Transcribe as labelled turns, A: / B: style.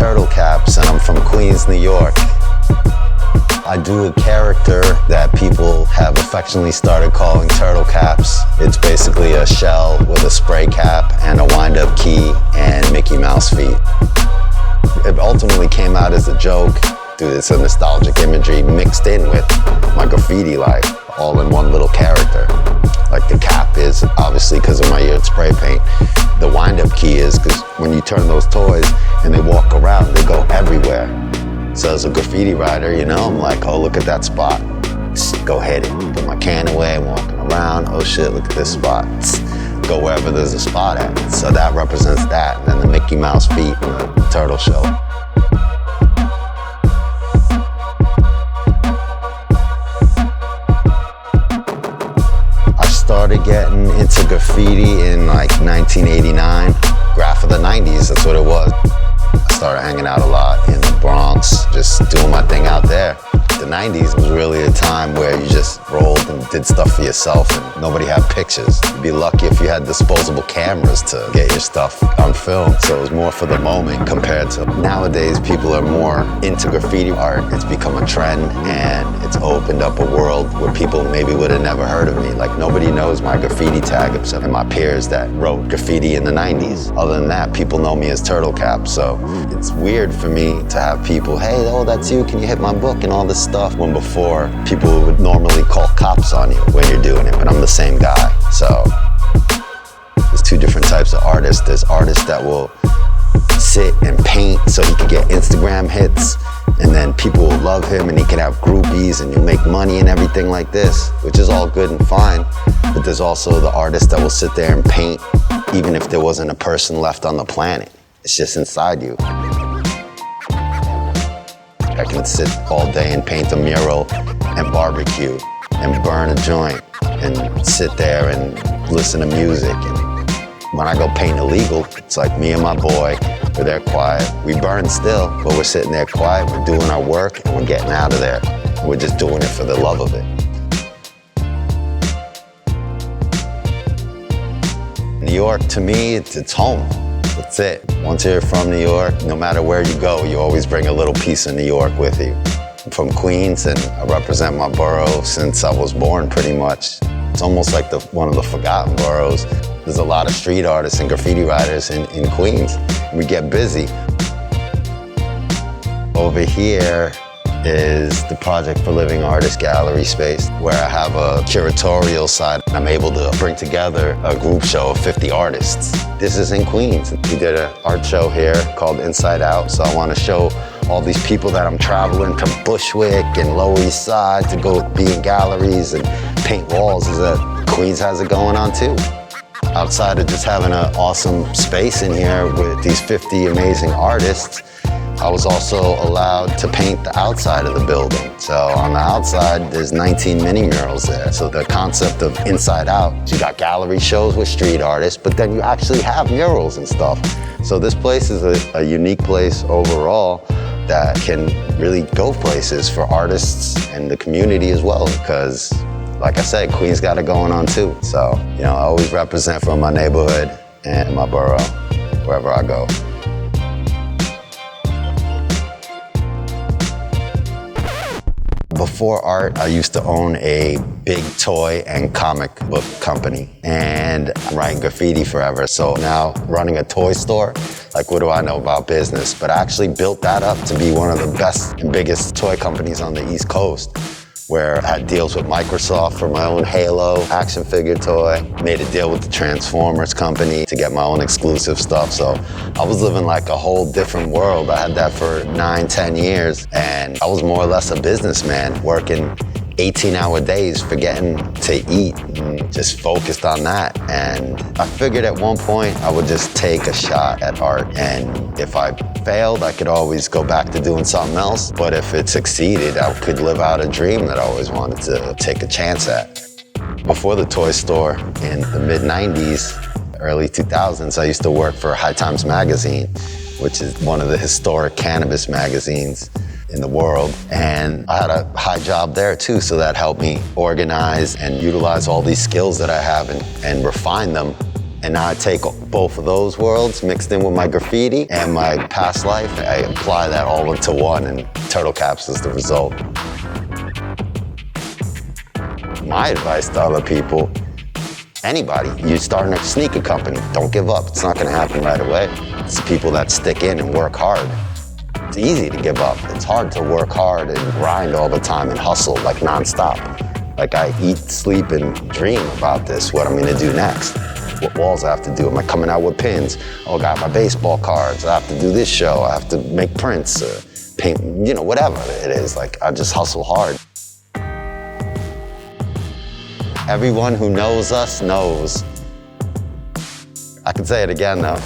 A: Turtlecaps, and I'm from Queens, New York. I do a character that people have affectionately started calling Turtlecaps. It's basically a shell with a spray cap and a wind-up key and Mickey Mouse feet. It ultimately came out as a joke. Dude, it's a nostalgic imagery mixed in with my graffiti life, all in one little character. Like the cap is obviously because of my eared spray paint. The wind-up key is because when you turn those toys and they walk around, they go everywhere. So as a graffiti writer, you know, I'm like, oh, look at that spot. Go hit it. Put my can away, I'm walking around. Oh shit, look at this spot. Go wherever there's a spot at. So that represents that. And then the Mickey Mouse feet and the turtle shell. I started getting into graffiti in like 1989. Graph of the 90s, that's what it was. I started hanging out a lot in the Bronx, just doing my thing out there. The 90s was really a time where you just rolled and did stuff for yourself and nobody had pictures. You'd be lucky if you had disposable cameras to get your stuff on film. So it was more for the moment compared to nowadays. People are more into graffiti art. It's become a trend and it's opened up a world where people maybe would have never heard of me. Like nobody knows my graffiti tag except my peers that wrote graffiti in the 90s. Other than that, people know me as Turtlecaps. So it's weird for me to have people, hey, oh, that's you, can you hit my book and all this stuff, when before people would normally call cops on you when you're doing it, but I'm the same guy. So there's two different types of artists. There's artists that will sit and paint so he can get Instagram hits, and then people will love him and he can have groupies and you'll make money and everything like this, which is all good and fine. But there's also the artist that will sit there and paint even if there wasn't a person left on the planet. It's just inside you. I can sit all day and paint a mural and barbecue and burn a joint and sit there and listen to music. And when I go paint illegal, it's like me and my boy, we're there quiet. We burn still, but we're sitting there quiet, we're doing our work and we're getting out of there. And we're just doing it for the love of it. New York, to me, it's home. That's it. Once you're from New York, no matter where you go, you always bring a little piece of New York with you. I'm from Queens and I represent my borough since I was born pretty much. It's almost like one of the forgotten boroughs. There's a lot of street artists and graffiti writers in Queens. We get busy. Over here is the Project for Living Artist Gallery space where I have a curatorial side. I'm able to bring together a group show of 50 artists. This is in Queens. We did an art show here called Inside Out, so I want to show all these people that I'm traveling to Bushwick and Lower East Side to go be in galleries and paint walls, is that Queens has it going on too. Outside of just having an awesome space in here with these 50 amazing artists, I was also allowed to paint the outside of the building. So on the outside, there's 19 mini murals there. So the concept of Inside Out, you got gallery shows with street artists, but then you actually have murals and stuff. So this place is a unique place overall that can really go places for artists and the community as well, because like I said, Queens got it going on too. So, you know, I always represent from my neighborhood and my borough, wherever I go. Before art, I used to own a big toy and comic book company, and I'm writing graffiti forever. So now running a toy store, like what do I know about business? But I actually built that up to be one of the best and biggest toy companies on the East Coast, where I had deals with Microsoft for my own Halo action figure toy, made a deal with the Transformers company to get my own exclusive stuff. So I was living like a whole different world. I had that for 9-10 years, and I was more or less a businessman working 18-hour days, forgetting to eat, and just focused on that. And I figured at one point I would just take a shot at art, and if I failed, I could always go back to doing something else. But if it succeeded, I could live out a dream that I always wanted to take a chance at. Before the toy store in the mid-90s, early 2000s, I used to work for High Times magazine, which is one of the historic cannabis magazines in the world. And I had a high job there too, so that helped me organize and utilize all these skills that I have and refine them And now I take both of those worlds mixed in with my graffiti and my past life. I apply that all into one, and Turtlecaps is the result. My advice to other people, anybody, you're starting a sneaker company, don't give up. It's not gonna happen right away. It's the people that stick in and work hard. It's easy to give up. It's hard to work hard and grind all the time and hustle like nonstop. Like I eat, sleep, and dream about this, what I'm gonna do next. What walls I have to do, am I coming out with pins? Oh, I got my baseball cards, I have to do this show, I have to make prints, paint, you know, whatever it is. Like, I just hustle hard. Everyone who knows us knows. I can say it again though.